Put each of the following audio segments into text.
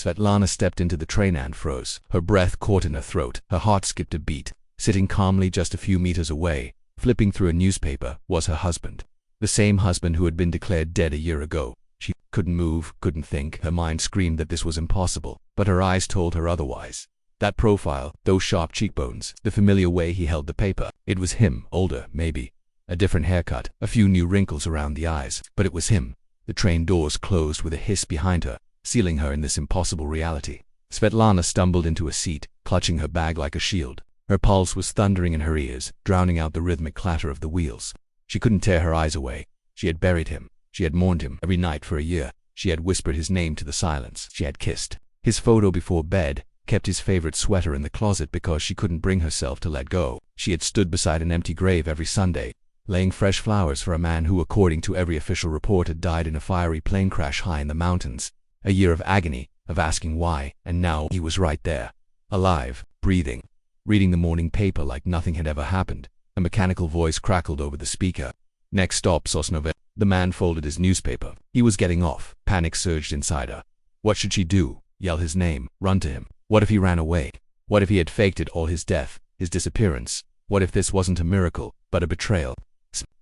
Svetlana stepped into the train and froze. Her breath caught in her throat. Her heart skipped a beat. Sitting calmly just a few meters away, flipping through a newspaper, was her husband. The same husband who had been declared dead a year ago. She couldn't move, couldn't think. Her mind screamed that this was impossible, but her eyes told her otherwise. That profile, those sharp cheekbones, the familiar way he held the paper. It was him, older, maybe. A different haircut, a few new wrinkles around the eyes, but it was him. The train doors closed with a hiss behind her, sealing her in this impossible reality. Svetlana stumbled into a seat, clutching her bag like a shield. Her pulse was thundering in her ears, drowning out the rhythmic clatter of the wheels. She couldn't tear her eyes away. She had buried him. She had mourned him every night for a year. She had whispered his name to the silence. She had kissed his photo before bed, kept his favorite sweater in the closet because she couldn't bring herself to let go. She had stood beside an empty grave every Sunday, laying fresh flowers for a man who, according to every official report, had died in a fiery plane crash high in the mountains. A year of agony, of asking why, and now he was right there. Alive, breathing, reading the morning paper like nothing had ever happened. A mechanical voice crackled over the speaker. Next stop, Sosnovo. The man folded his newspaper. He was getting off. Panic surged inside her. What should she do? Yell his name? Run to him? What if he ran away? What if he had faked it all, his death, his disappearance? What if this wasn't a miracle, but a betrayal?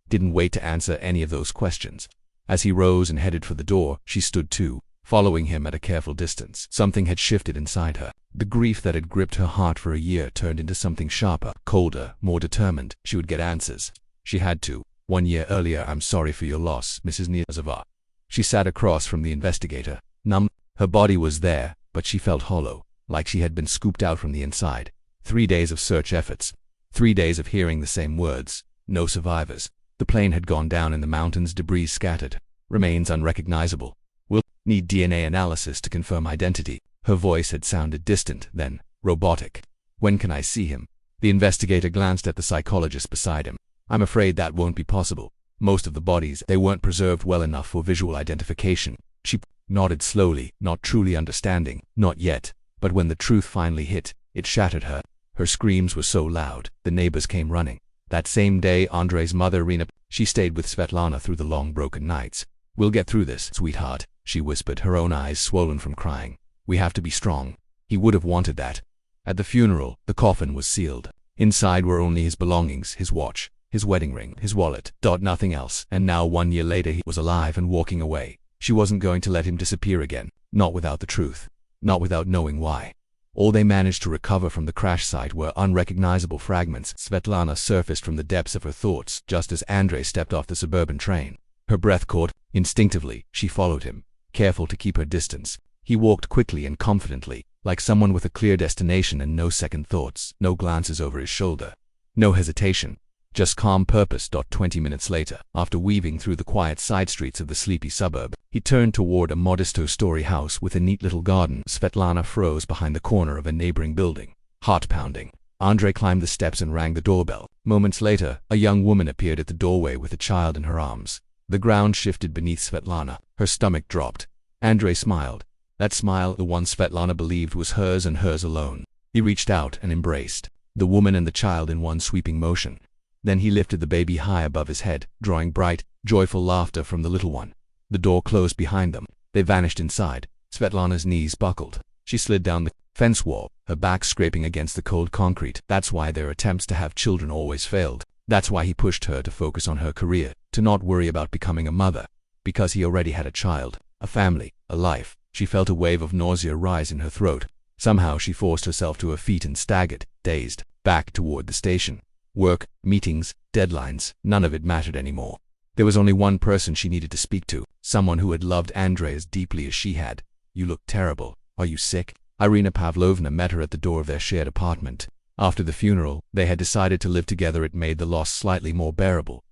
Didn't wait to answer any of those questions. As he rose and headed for the door, she stood too, following him at a careful distance. Something had shifted inside her. The grief that had gripped her heart for a year turned into something sharper, colder, more determined. She would get answers. She had to. 1 year earlier. I'm sorry for your loss, Mrs. Niazova. She sat across from the investigator, numb. Her body was there, but she felt hollow, like she had been scooped out from the inside. 3 days of search efforts. 3 days of hearing the same words. No survivors. The plane had gone down in the mountains, debris scattered. Remains unrecognizable. We'll need DNA analysis to confirm identity. Her voice had sounded distant, then robotic. When can I see him? The investigator glanced at the psychologist beside him. I'm afraid that won't be possible. Most of the bodies, they weren't preserved well enough for visual identification. She nodded slowly, not truly understanding. Not yet. But when the truth finally hit, it shattered her. Her screams were so loud, the neighbors came running. That same day, Andrei's mother, Rina, she stayed with Svetlana through the long broken nights. We'll get through this, sweetheart, she whispered, her own eyes swollen from crying. We have to be strong. He would have wanted that. At the funeral, the coffin was sealed. Inside were only his belongings, his watch, his wedding ring, his wallet, nothing else. And now 1 year later he was alive and walking away. She wasn't going to let him disappear again, not without the truth, not without knowing why. All they managed to recover from the crash site were unrecognizable fragments. Svetlana surfaced from the depths of her thoughts just as Andrei stepped off the suburban train. Her breath caught. Instinctively, she followed him, careful to keep her distance. He walked quickly and confidently, like someone with a clear destination and no second thoughts, no glances over his shoulder, no hesitation, just calm purpose. 20 minutes later, after weaving through the quiet side streets of the sleepy suburb, he turned toward a modest two-story house with a neat little garden. Svetlana froze behind the corner of a neighboring building, heart pounding. Andrei climbed the steps and rang the doorbell. Moments later, a young woman appeared at the doorway with a child in her arms. The ground shifted beneath Svetlana. Her stomach dropped. Andrei smiled. That smile, the one Svetlana believed was hers and hers alone. He reached out and embraced the woman and the child in one sweeping motion. Then he lifted the baby high above his head, drawing bright, joyful laughter from the little one. The door closed behind them. They vanished inside. Svetlana's knees buckled. She slid down the fence wall, her back scraping against the cold concrete. That's why their attempts to have children always failed. That's why he pushed her to focus on her career, to not worry about becoming a mother. Because he already had a child, a family, a life. She felt a wave of nausea rise in her throat. Somehow she forced herself to her feet and staggered, dazed, back toward the station. Work, meetings, deadlines, none of it mattered anymore. There was only one person she needed to speak to, someone who had loved Andrei as deeply as she had. You look terrible. Are you sick? Irina Pavlovna met her at the door of their shared apartment. After the funeral, they had decided to live together. It made the loss slightly more bearable.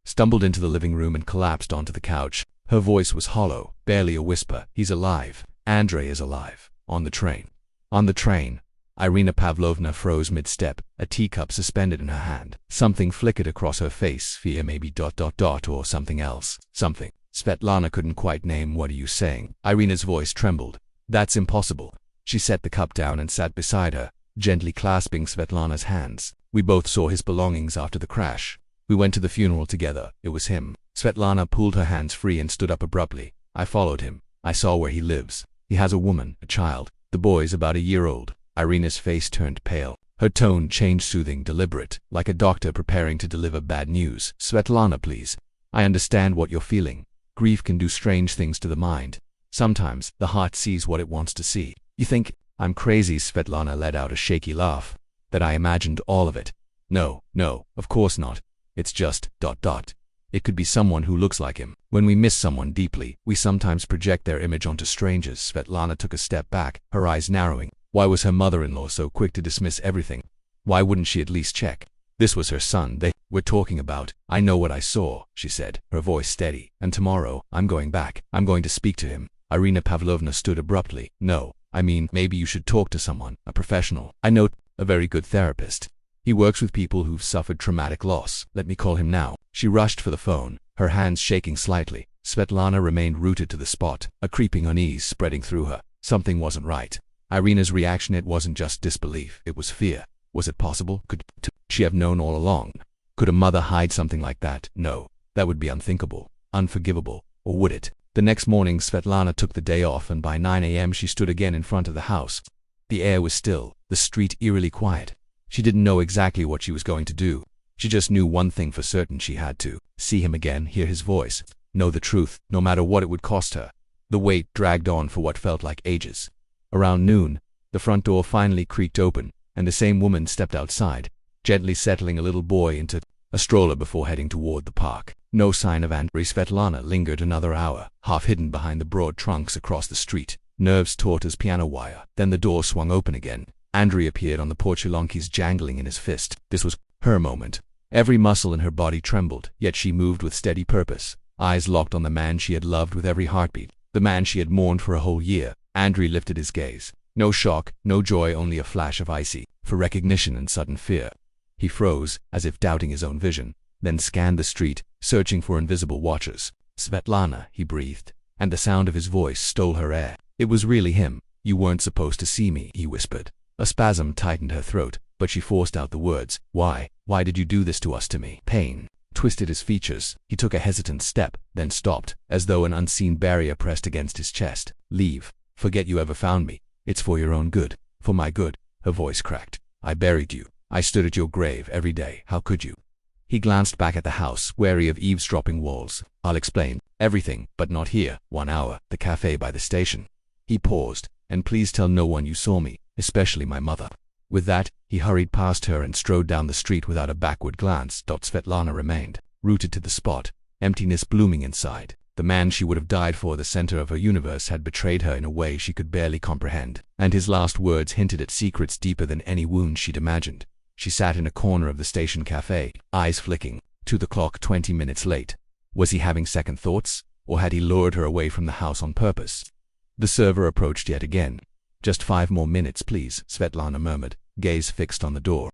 Stumbled into the living room and collapsed onto the couch. Her voice was hollow, barely a whisper. He's alive. Andrei is alive. On the train. On the train. Irina Pavlovna froze mid-step, a teacup suspended in her hand. Something flickered across her face, fear maybe ... or something else. Something. Svetlana couldn't quite name. What are you saying? Irina's voice trembled. That's impossible. She set the cup down and sat beside her, gently clasping Svetlana's hands. We both saw his belongings after the crash. We went to the funeral together. It was him. Svetlana pulled her hands free and stood up abruptly. I followed him. I saw where he lives. He has a woman, a child. The boy's about a year old. Irina's face turned pale. Her tone changed, soothing, deliberate, like a doctor preparing to deliver bad news. Svetlana, please. I understand what you're feeling. Grief can do strange things to the mind. Sometimes the heart sees what it wants to see. You think I'm crazy? Svetlana let out a shaky laugh. That I imagined all of it. No, of course not. It's just ... It could be someone who looks like him. When we miss someone deeply, we sometimes project their image onto strangers. Svetlana took a step back, her eyes narrowing. Why was her mother-in-law so quick to dismiss everything? Why wouldn't she at least check? This was her son they were talking about. I know what I saw, she said, her voice steady. And tomorrow, I'm going back. I'm going to speak to him. Irina Pavlovna stood abruptly. No, I mean, maybe you should talk to someone, a professional. I know a very good therapist. He works with people who've suffered traumatic loss. Let me call him now. She rushed for the phone, her hands shaking slightly. Svetlana remained rooted to the spot, a creeping unease spreading through her. Something wasn't right. Irina's reaction, it wasn't just disbelief, it was fear. Was it possible? Could she have known all along? Could a mother hide something like that? No, that would be unthinkable, unforgivable. Or would it? The next morning, Svetlana took the day off, and by 9 a.m. she stood again in front of the house. The air was still, the street eerily quiet. She didn't know exactly what she was going to do. She just knew one thing for certain: she had to see him again, hear his voice, know the truth, no matter what it would cost her. The wait dragged on for what felt like ages. Around noon, the front door finally creaked open, and the same woman stepped outside, gently settling a little boy into a stroller before heading toward the park. No sign of Andrei. Svetlana lingered another hour, half hidden behind the broad trunks across the street, nerves taut as piano wire. Then the door swung open again. Andrei appeared on the porch, keys jangling in his fist. This was her moment. Every muscle in her body trembled, yet she moved with steady purpose, eyes locked on the man she had loved with every heartbeat, the man she had mourned for a whole year. Andrei lifted his gaze. No shock, no joy, only a flash of icy, for recognition and sudden fear. He froze, as if doubting his own vision, then scanned the street, searching for invisible watchers. Svetlana, he breathed, and the sound of his voice stole her air. It was really him. You weren't supposed to see me, he whispered. A spasm tightened her throat, but she forced out the words. Why did you do this to us, to me? Pain twisted his features. He took a hesitant step, then stopped, as though an unseen barrier pressed against his chest. Leave. Forget you ever found me. It's for your own good. For my good. Her voice cracked. I buried you. I stood at your grave every day. How could you? He glanced back at the house, wary of eavesdropping walls. I'll explain. Everything, but not here. 1 hour. The cafe by the station. He paused. And please tell no one you saw me, especially my mother. With that, he hurried past her and strode down the street without a backward glance. Svetlana remained, rooted to the spot, emptiness blooming inside. The man she would have died for, the center of her universe, had betrayed her in a way she could barely comprehend, and his last words hinted at secrets deeper than any wound she'd imagined. She sat in a corner of the station cafe, eyes flicking, to the clock 20 minutes late. Was he having second thoughts, or had he lured her away from the house on purpose? The server approached yet again. Just 5 more minutes, please, Svetlana murmured, gaze fixed on the door.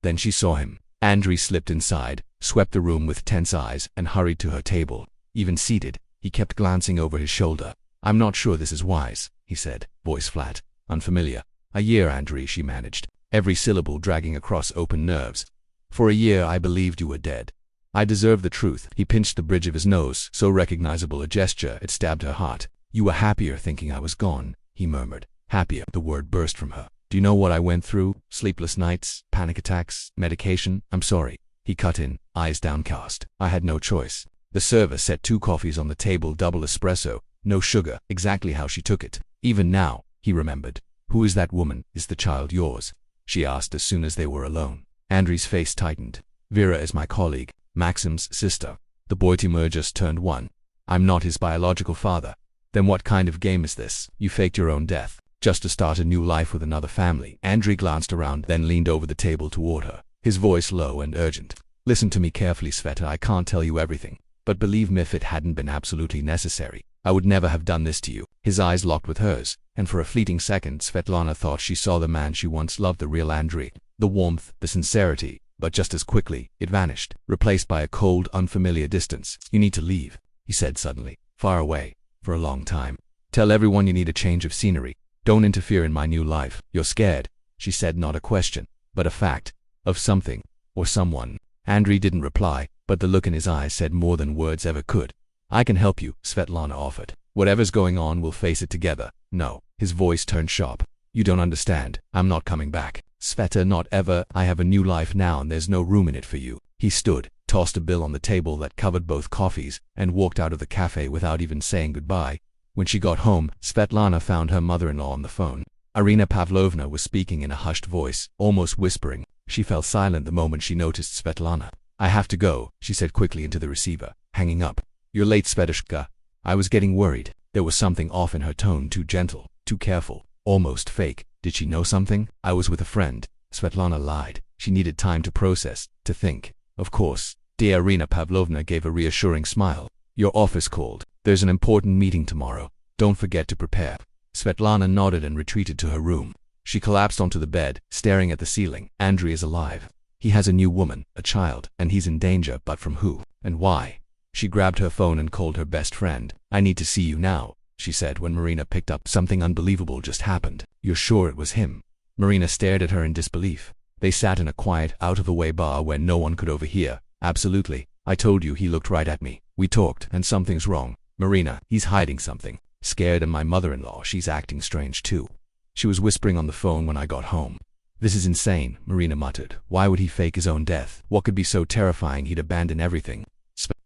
Then she saw him. Andrei slipped inside, swept the room with tense eyes, and hurried to her table. Even seated, he kept glancing over his shoulder. I'm not sure this is wise, he said, voice flat, unfamiliar. A year, Andrei, she managed, every syllable dragging across open nerves. For a year I believed you were dead. I deserve the truth. He pinched the bridge of his nose, so recognizable a gesture it stabbed her heart. You were happier thinking I was gone, he murmured. Happier. The word burst from her. Do you know what I went through? Sleepless nights, panic attacks, medication. I'm sorry. He cut in, eyes downcast. I had no choice. The server set 2 coffees on the table, double espresso, no sugar, exactly how she took it. Even now, he remembered. Who is that woman? Is the child yours? She asked as soon as they were alone. Andrei's face tightened. Vera is my colleague, Maxim's sister. The boy Timur just turned 1. I'm not his biological father. Then what kind of game is this? You faked your own death, just to start a new life with another family. Andrei glanced around, then leaned over the table toward her, his voice low and urgent. Listen to me carefully, Sveta. I can't tell you everything, but believe me, if it hadn't been absolutely necessary, I would never have done this to you. His eyes locked with hers, and for a fleeting second Svetlana thought she saw the man she once loved, the real Andrei, the warmth, the sincerity, but just as quickly, it vanished, replaced by a cold, unfamiliar distance. You need to leave, he said suddenly, far away, for a long time. Tell everyone you need a change of scenery. Don't interfere in my new life. You're scared, she said, not a question, but a fact, of something, or someone. Andrei didn't reply, but the look in his eyes said more than words ever could. I can help you, Svetlana offered. Whatever's going on, we'll face it together. No. His voice turned sharp. You don't understand. I'm not coming back. Sveta, not ever. I have a new life now and there's no room in it for you. He stood, tossed a bill on the table that covered both coffees, and walked out of the cafe without even saying goodbye. When she got home, Svetlana found her mother-in-law on the phone. Irina Pavlovna was speaking in a hushed voice, almost whispering. She fell silent the moment she noticed Svetlana. I have to go, she said quickly into the receiver, hanging up. You're late, Svetushka. I was getting worried. There was something off in her tone, too gentle, too careful, almost fake. Did she know something? I was with a friend. Svetlana lied. She needed time to process, to think. Of course. Dear Irina Pavlovna gave a reassuring smile. Your office called. There's an important meeting tomorrow. Don't forget to prepare. Svetlana nodded and retreated to her room. She collapsed onto the bed, staring at the ceiling. Andrei is alive. He has a new woman, a child, and he's in danger, but from who? And why? She grabbed her phone and called her best friend. I need to see you now, she said when Marina picked up. Something unbelievable just happened. You're sure it was him? Marina stared at her in disbelief. They sat in a quiet, out-of-the-way bar where no one could overhear. Absolutely. I told you. He looked right at me. We talked, and something's wrong. Marina, he's hiding something. Scared, and my mother-in-law, she's acting strange too. She was whispering on the phone when I got home. This is insane, Marina muttered. Why would he fake his own death? What could be so terrifying he'd abandon everything?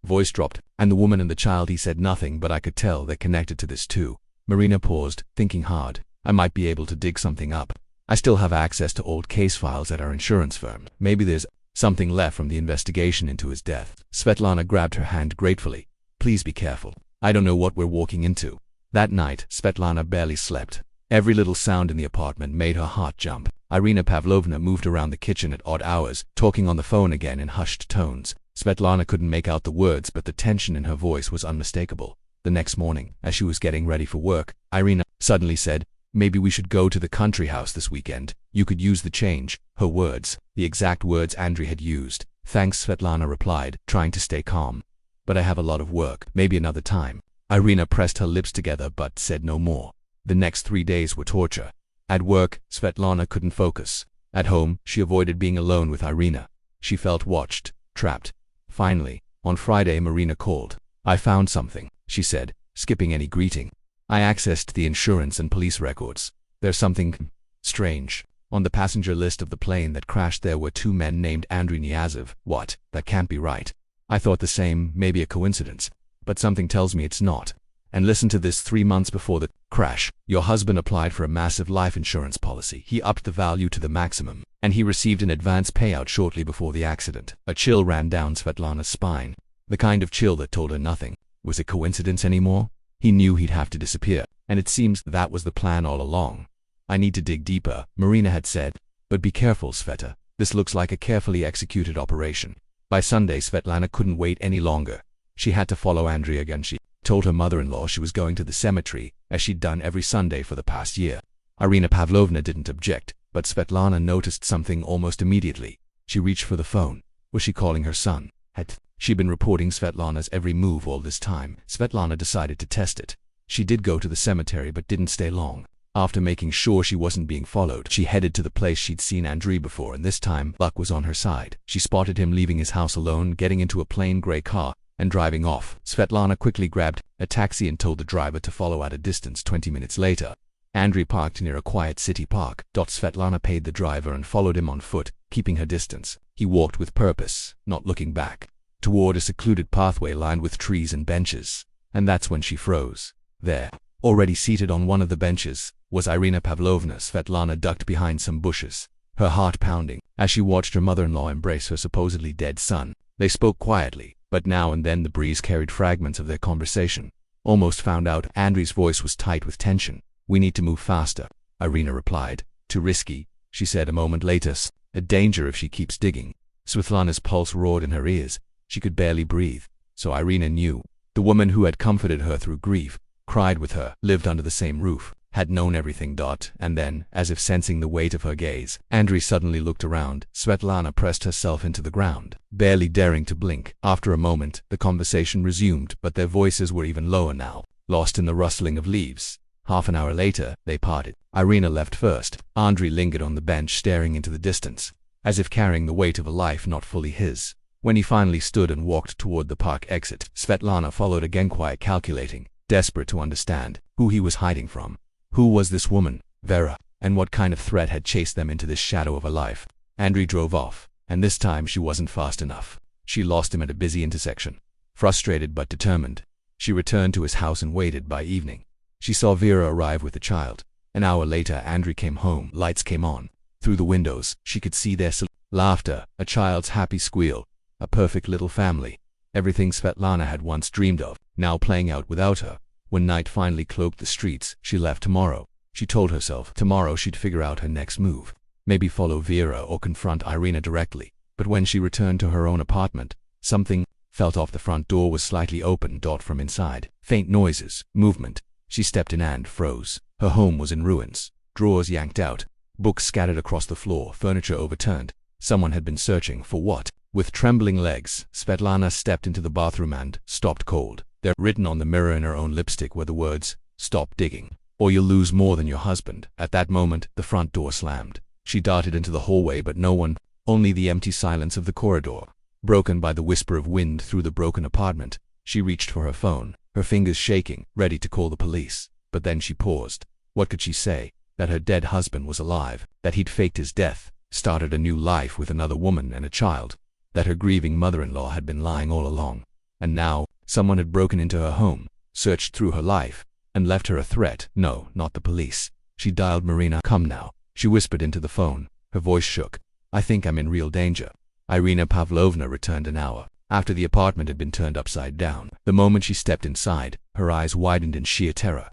Voice dropped. And the woman and the child? He said nothing, but I could tell they're connected to this too. Marina paused, thinking hard. I might be able to dig something up. I still have access to old case files at our insurance firm. Maybe there's something left from the investigation into his death. Svetlana grabbed her hand gratefully. Please be careful. I don't know what we're walking into. That night, Svetlana barely slept. Every little sound in the apartment made her heart jump. Irina Pavlovna moved around the kitchen at odd hours, talking on the phone again in hushed tones. Svetlana couldn't make out the words, but the tension in her voice was unmistakable. The next morning, as she was getting ready for work, Irina suddenly said, maybe we should go to the country house this weekend. You could use the change. Her words, the exact words Andrei had used. Thanks, Svetlana replied, trying to stay calm. But I have a lot of work. Maybe another time. Irina pressed her lips together but said no more. The next 3 days were torture. At work, Svetlana couldn't focus. At home, she avoided being alone with Irina. She felt watched, trapped. Finally, on Friday, Marina called. I found something, she said, skipping any greeting. I accessed the insurance and police records. There's something strange. On the passenger list of the plane that crashed there were 2 men named Andrei Niazov. What? That can't be right. I thought the same, maybe a coincidence. But something tells me it's not. And listen to this. 3 months before the crash, your husband applied for a massive life insurance policy. He upped the value to the maximum, and he received an advance payout shortly before the accident. A chill ran down Svetlana's spine. The kind of chill that told her nothing. Was it coincidence anymore? He knew he'd have to disappear, and it seems that was the plan all along. I need to dig deeper, Marina had said. But be careful, Sveta. This looks like a carefully executed operation. By Sunday, Svetlana couldn't wait any longer. She had to follow Andrei again. She told her mother-in-law she was going to the cemetery, as she'd done every Sunday for the past year. Irina Pavlovna didn't object, but Svetlana noticed something almost immediately. She reached for the phone. Was she calling her son? Had she been reporting Svetlana's every move all this time? Svetlana decided to test it. She did go to the cemetery but didn't stay long. After making sure she wasn't being followed, she headed to the place she'd seen Andrei before, and this time, luck was on her side. She spotted him leaving his house alone, getting into a plain gray car, and driving off. Svetlana quickly grabbed a taxi and told the driver to follow at a distance. 20 minutes later, Andrei parked near a quiet city park. Svetlana paid the driver and followed him on foot, keeping her distance. He walked with purpose, not looking back, toward a secluded pathway lined with trees and benches. And that's when she froze. There, already seated on one of the benches, was Irina Pavlovna. Svetlana ducked behind some bushes, her heart pounding, as she watched her mother-in-law embrace her supposedly dead son. They spoke quietly, but now and then the breeze carried fragments of their conversation. Almost found out. Andrei's voice was tight with tension. We need to move faster, Irina replied. Too risky, she said a moment later. A danger if she keeps digging. Svetlana's pulse roared in her ears. She could barely breathe. So Irina knew. The woman who had comforted her through grief, cried with her, lived under the same roof, had known everything. And then, as if sensing the weight of her gaze, Andrei suddenly looked around. Svetlana pressed herself into the ground, barely daring to blink. After a moment, the conversation resumed, but their voices were even lower now, lost in the rustling of leaves. Half an hour later, they parted. Irina left first. Andrei lingered on the bench, staring into the distance, as if carrying the weight of a life not fully his. When he finally stood and walked toward the park exit, Svetlana followed again, quiet, calculating, desperate to understand who he was hiding from. Who was this woman, Vera, and what kind of threat had chased them into this shadow of a life? Andrew drove off, and this time she wasn't fast enough. She lost him at a busy intersection. Frustrated but determined, she returned to his house and waited. By evening, she saw Vera arrive with the child. An hour later, Andrew came home. Lights came on. Through the windows, she could see their laughter, a child's happy squeal, a perfect little family. Everything Svetlana had once dreamed of, now playing out without her. When night finally cloaked the streets, she left tomorrow. She told herself tomorrow she'd figure out her next move. Maybe follow Vera or confront Irina directly. But when she returned to her own apartment, something felt off. The front door was slightly open. From inside, faint noises, movement. She stepped in and froze. Her home was in ruins. Drawers yanked out, books scattered across the floor, furniture overturned. Someone had been searching for what? With trembling legs, Svetlana stepped into the bathroom and stopped cold. There, written on the mirror in her own lipstick, were the words, "Stop digging, or you'll lose more than your husband." At that moment, the front door slammed. She darted into the hallway, but no one, only the empty silence of the corridor, broken by the whisper of wind through the broken apartment. She reached for her phone, her fingers shaking, ready to call the police. But then she paused. What could she say? That her dead husband was alive, that he'd faked his death, started a new life with another woman and a child, that her grieving mother-in-law had been lying all along. And now, someone had broken into her home, searched through her life, and left her a threat. No, not the police. She dialed Marina. "Come now," she whispered into the phone. Her voice shook. "I think I'm in real danger." Irina Pavlovna returned an hour after the apartment had been turned upside down. The moment she stepped inside, her eyes widened in sheer terror.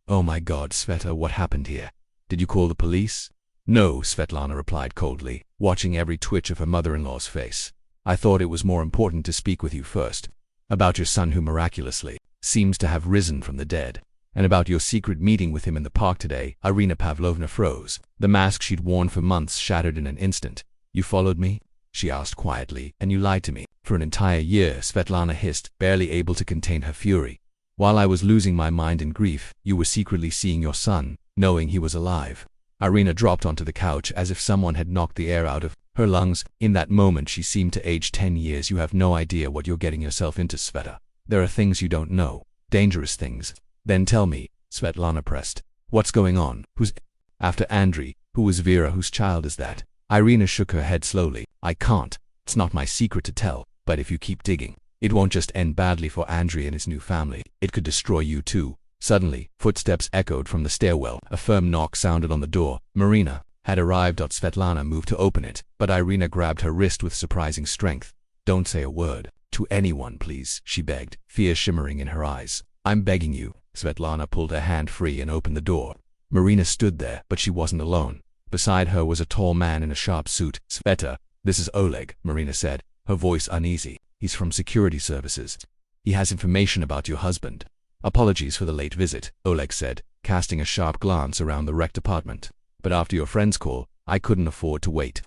"Oh my God, Sveta, what happened here? Did you call the police?" "No," Svetlana replied coldly, watching every twitch of her mother-in-law's face. "I thought it was more important to speak with you first. About your son who miraculously seems to have risen from the dead. And about your secret meeting with him in the park today." Irina Pavlovna froze. The mask she'd worn for months shattered in an instant. "You followed me?" she asked quietly. "And you lied to me for an entire year," Svetlana hissed, barely able to contain her fury. "While I was losing my mind in grief, you were secretly seeing your son, knowing he was alive." Irina dropped onto the couch as if someone had knocked the air out of her lungs. In that moment she seemed to age 10 years. "You have no idea what you're getting yourself into, Sveta. There are things you don't know. Dangerous things." "Then tell me," Svetlana pressed. "What's going on? Who's after Andrei? Who is Vera? Whose child is that?" Irina shook her head slowly. "I can't. It's not my secret to tell. But if you keep digging, it won't just end badly for Andrei and his new family. It could destroy you too." Suddenly, footsteps echoed from the stairwell. A firm knock sounded on the door. Marina had arrived. Svetlana moved to open it, but Irina grabbed her wrist with surprising strength. "Don't say a word to anyone, please," she begged, fear shimmering in her eyes. "I'm begging you." Svetlana pulled her hand free and opened the door. Marina stood there, but she wasn't alone. Beside her was a tall man in a sharp suit. "Sveta, this is Oleg," Marina said, her voice uneasy. "He's from security services. He has information about your husband." "Apologies for the late visit," Oleg said, casting a sharp glance around the wrecked apartment. "But after your friend's call, I couldn't afford to wait."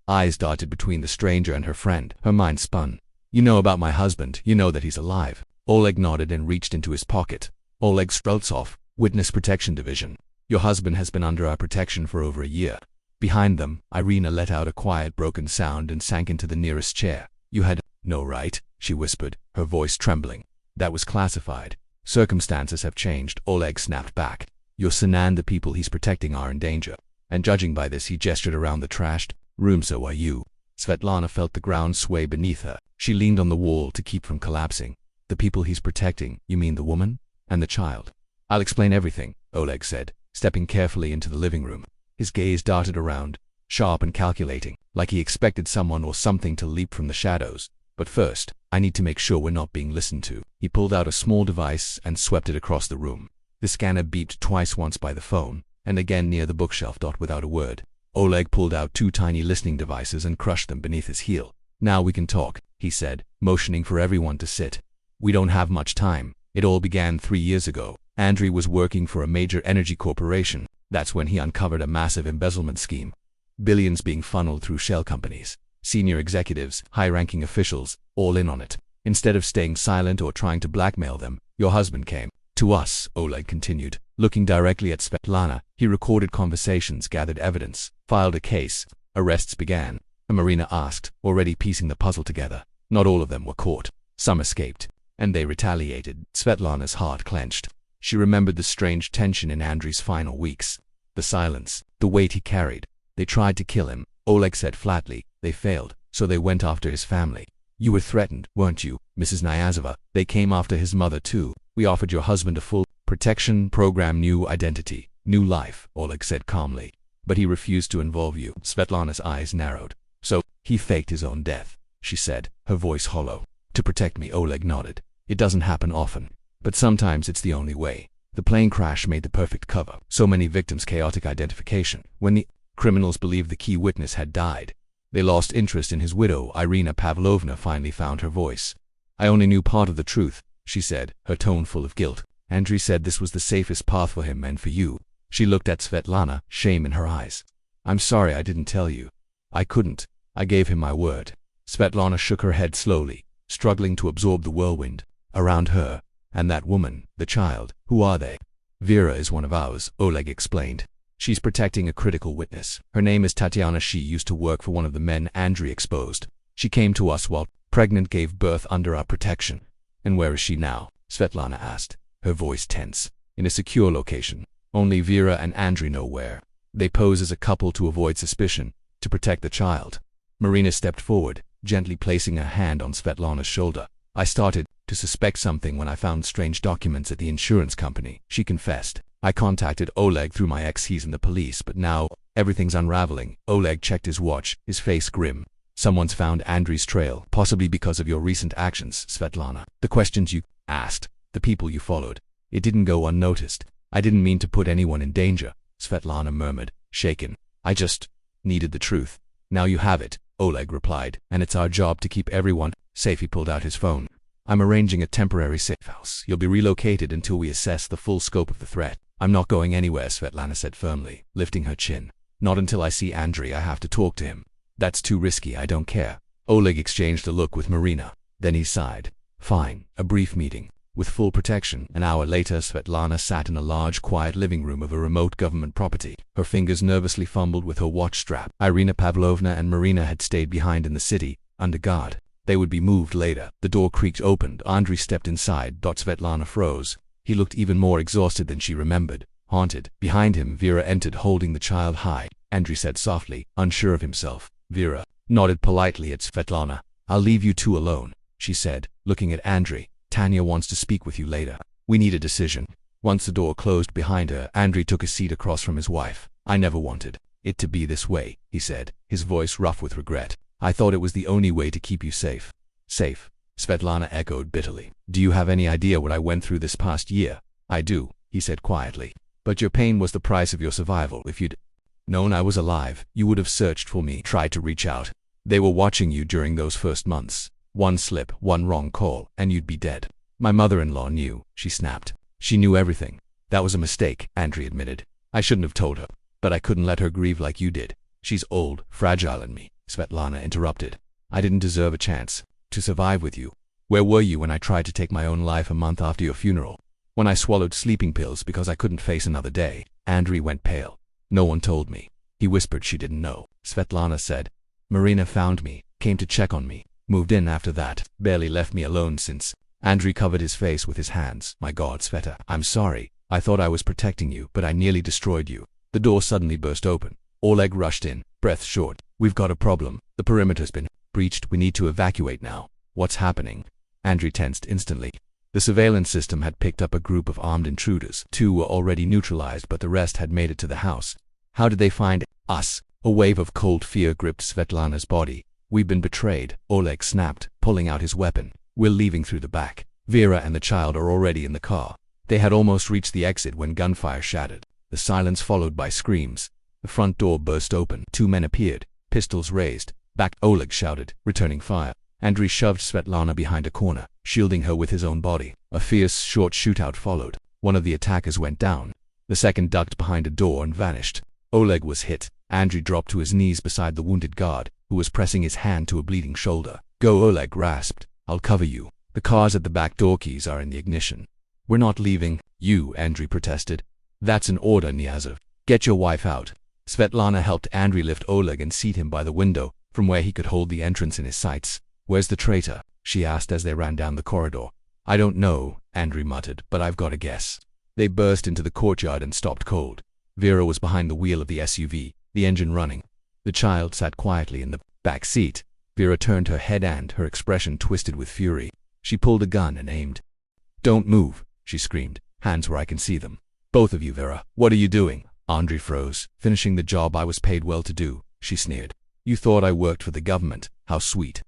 Eyes darted between the stranger and her friend. Her mind spun. "You know about my husband. You know that he's alive." Oleg nodded and reached into his pocket. Oleg Streltsov, Witness Protection Division. "Your husband has been under our protection for over a year." Behind them, Irina let out a quiet broken sound and sank into the nearest chair. "You had no right," she whispered, her voice trembling. "That was classified." "Circumstances have changed," Oleg snapped back. "Your son and the people he's protecting are in danger. And judging by this," he gestured around the trashed room, "so are you." Svetlana felt the ground sway beneath her. She leaned on the wall to keep from collapsing. "The people he's protecting, you mean the woman? And the child?" "I'll explain everything," Oleg said, stepping carefully into the living room. His gaze darted around, sharp and calculating, like he expected someone or something to leap from the shadows. "But first, I need to make sure we're not being listened to." He pulled out a small device and swept it across the room. The scanner beeped twice, once by the phone, and again near the bookshelf. Without a word, Oleg pulled out 2 tiny listening devices and crushed them beneath his heel. "Now we can talk," he said, motioning for everyone to sit. "We don't have much time. It all began 3 years ago. Andrei was working for a major energy corporation. That's when he uncovered a massive embezzlement scheme. Billions being funneled through shell companies. Senior executives, high-ranking officials, all in on it. Instead of staying silent or trying to blackmail them, your husband came to us," Oleg continued, looking directly at Svetlana. "He recorded conversations, gathered evidence, filed a case. Arrests began." Marina asked, already piecing the puzzle together. "Not all of them were caught. Some escaped. And they retaliated." Svetlana's heart clenched. She remembered the strange tension in Andrew's final weeks. The silence, the weight he carried. They tried to kill him, Oleg said flatly. They failed, so they went after his family. You were threatened, weren't you, Mrs. Nyazova? They came after his mother too. We offered your husband a full protection program, new identity, new life, Oleg said calmly. But he refused to involve you. Svetlana's eyes narrowed. So, he faked his own death, she said, her voice hollow. To protect me, Oleg nodded. It doesn't happen often, but sometimes it's the only way. The plane crash made the perfect cover. So many victims, chaotic identification. When the criminals believed the key witness had died, they lost interest in his widow. Irina Pavlovna finally found her voice. I only knew part of the truth, she said, her tone full of guilt. Andrei said this was the safest path for him and for you. She looked at Svetlana, shame in her eyes. I'm sorry I didn't tell you. I couldn't. I gave him my word. Svetlana shook her head slowly, struggling to absorb the whirlwind around her. And that woman, the child, who are they? Vera is one of ours, Oleg explained. She's protecting a critical witness. Her name is Tatiana. She used to work for one of the men Andrei exposed. She came to us while pregnant, gave birth under our protection. And where is she now? Svetlana asked, her voice tense. In a secure location. Only Vera and Andrei know where. They pose as a couple to avoid suspicion, to protect the child. Marina stepped forward, gently placing a hand on Svetlana's shoulder. I started to suspect something when I found strange documents at the insurance company, she confessed. I contacted Oleg through my ex. He's in the police, but now everything's unraveling. Oleg checked his watch, his face grim. Someone's found Andrei's trail, possibly because of your recent actions, Svetlana. The questions you asked, the people you followed. It didn't go unnoticed. I didn't mean to put anyone in danger, Svetlana murmured, shaken. I just needed the truth. Now you have it, Oleg replied, and it's our job to keep everyone safe. He pulled out his phone. I'm arranging a temporary safe house. You'll be relocated until we assess the full scope of the threat. I'm not going anywhere, Svetlana said firmly, lifting her chin. Not until I see Andrei. I have to talk to him. That's too risky. I don't care. Oleg exchanged a look with Marina. Then he sighed. Fine. A brief meeting. With full protection. An hour later, Svetlana sat in a large, quiet living room of a remote government property. Her fingers nervously fumbled with her watch strap. Irina Pavlovna and Marina had stayed behind in the city, under guard. They would be moved later. The door creaked open. Andrei stepped inside. Svetlana froze. He looked even more exhausted than she remembered. Haunted. Behind him, Vera entered holding the child high. Andrei said softly, unsure of himself. Vera nodded politely at Svetlana. I'll leave you two alone, she said, looking at Andrei. Tanya wants to speak with you later. We need a decision. Once the door closed behind her, Andrei took a seat across from his wife. I never wanted it to be this way, he said, his voice rough with regret. I thought it was the only way to keep you safe. Safe? Svetlana echoed bitterly. Do you have any idea what I went through this past year? I do, he said quietly. But your pain was the price of your survival. If you'd known I was alive, you would have searched for me, tried to reach out. They were watching you during those first months. One slip, one wrong call, and you'd be dead. My mother-in-law knew, she snapped. She knew everything. That was a mistake, Andrei admitted. I shouldn't have told her, but I couldn't let her grieve like you did. She's old, fragile in me, Svetlana interrupted. I didn't deserve a chance to survive with you. Where were you when I tried to take my own life a month after your funeral? When I swallowed sleeping pills because I couldn't face another day? Andrei went pale. No one told me. He whispered she didn't know. Svetlana said. Marina found me, came to check on me, moved in after that, barely left me alone since. Andrei covered his face with his hands. My God, Sveta, I'm sorry. I thought I was protecting you, but I nearly destroyed you. The door suddenly burst open. Oleg rushed in, breath short. We've got a problem. The perimeter's been breached. We need to evacuate now. What's happening? Andrei tensed instantly. The surveillance system had picked up a group of armed intruders. 2 were already neutralized, but the rest had made it to the house. How did they find us? A wave of cold fear gripped Svetlana's body. We've been betrayed, Oleg snapped, pulling out his weapon. We're leaving through the back. Vera and the child are already in the car. They had almost reached the exit when gunfire shattered. The silence followed by screams. The front door burst open. 2 men appeared, pistols raised. Back, Oleg shouted, returning fire. Andrei shoved Svetlana behind a corner, shielding her with his own body. A fierce, short shootout followed. One of the attackers went down. The second ducked behind a door and vanished. Oleg was hit. Andrei dropped to his knees beside the wounded guard, who was pressing his hand to a bleeding shoulder. Go, Oleg rasped. I'll cover you. The car's at the back. Door keys are in the ignition. We're not leaving. You, Andrei protested. That's an order, Nyazov. Get your wife out. Svetlana helped Andrei lift Oleg and seat him by the window, from where he could hold the entrance in his sights. Where's the traitor? She asked as they ran down the corridor. I don't know, Andrei muttered, but I've got a guess. They burst into the courtyard and stopped cold. Vera was behind the wheel of the SUV, the engine running. The child sat quietly in the back seat. Vera turned her head and her expression twisted with fury. She pulled a gun and aimed. "Don't move," she screamed, "hands where I can see them. Both of you, Vera, what are you doing?" Andre froze. "Finishing the job I was paid well to do," she sneered. "You thought I worked for the government. How sweet.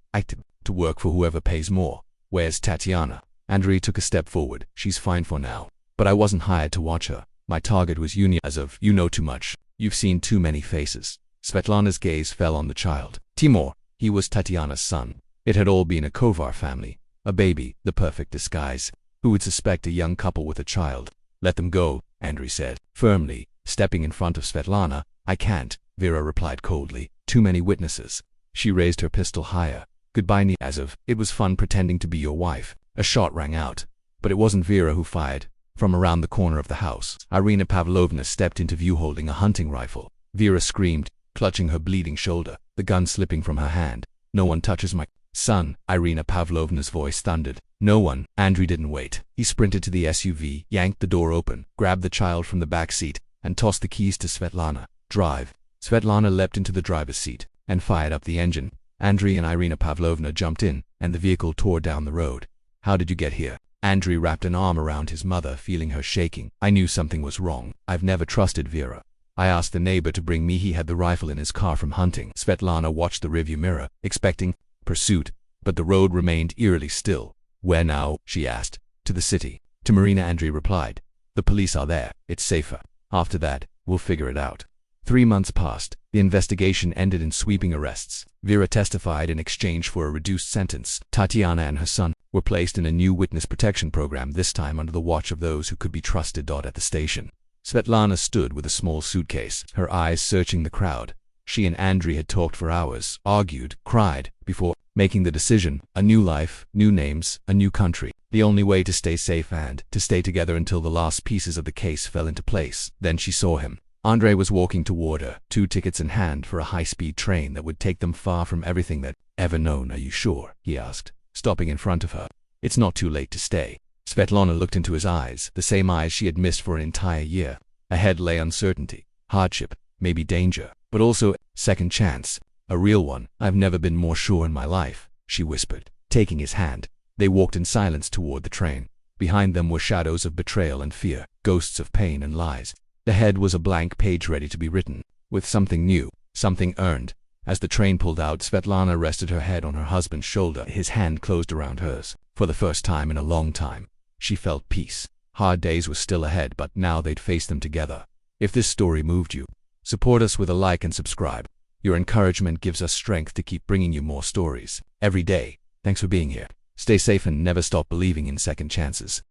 To work for whoever pays more. Where's Tatiana?" Andre took a step forward. "She's fine for now. But I wasn't hired to watch her. My target was Unia. As of, you know too much. You've seen too many faces." Svetlana's gaze fell on the child. Timur. He was Tatiana's son. It had all been a Kovar family. A baby, the perfect disguise. Who would suspect a young couple with a child? "Let them go," Andre said, firmly, stepping in front of Svetlana. "I can't," Vera replied coldly. "Too many witnesses." She raised her pistol higher. "Goodbye, Nia." As of, it was fun pretending to be your wife. A shot rang out. But it wasn't Vera who fired. From around the corner of the house, Irina Pavlovna stepped into view holding a hunting rifle. Vera screamed, clutching her bleeding shoulder, the gun slipping from her hand. "No one touches my son," Irina Pavlovna's voice thundered. "No one." Andrei didn't wait. He sprinted to the SUV, yanked the door open, grabbed the child from the back seat, and tossed the keys to Svetlana. "Drive." Svetlana leapt into the driver's seat and fired up the engine. Andrei and Irina Pavlovna jumped in, and the vehicle tore down the road. "How did you get here?" Andrei wrapped an arm around his mother, feeling her shaking. "I knew something was wrong. I've never trusted Vera. I asked the neighbor to bring me. He had the rifle in his car from hunting." Svetlana watched the rearview mirror, expecting pursuit, but the road remained eerily still. "Where now?" she asked. "To the city." To Marina, Andrei replied. "The police are there. It's safer. After that, we'll figure it out." 3 months passed. The investigation ended in sweeping arrests. Vera testified in exchange for a reduced sentence. Tatiana and her son were placed in a new witness protection program, this time under the watch of those who could be trusted. At the station, Svetlana stood with a small suitcase, her eyes searching the crowd. She and Andrei had talked for hours, argued, cried, before making the decision. A new life, new names, a new country. The only way to stay safe and to stay together until the last pieces of the case fell into place. Then she saw him. Andre was walking toward her, 2 tickets in hand for a high-speed train that would take them far from everything they'd ever known. "Are you sure?" he asked, stopping in front of her. "It's not too late to stay." Svetlana looked into his eyes, the same eyes she had missed for an entire year. Ahead lay uncertainty, hardship, maybe danger, but also second chance. "A real one. I've never been more sure in my life," she whispered, taking his hand. They walked in silence toward the train. Behind them were shadows of betrayal and fear, ghosts of pain and lies. Ahead was a blank page ready to be written, with something new, something earned. As the train pulled out, Svetlana rested her head on her husband's shoulder. His hand closed around hers. For the first time in a long time, she felt peace. Hard days were still ahead, but now they'd face them together. If this story moved you, support us with a like and subscribe. Your encouragement gives us strength to keep bringing you more stories every day. Thanks for being here. Stay safe and never stop believing in second chances.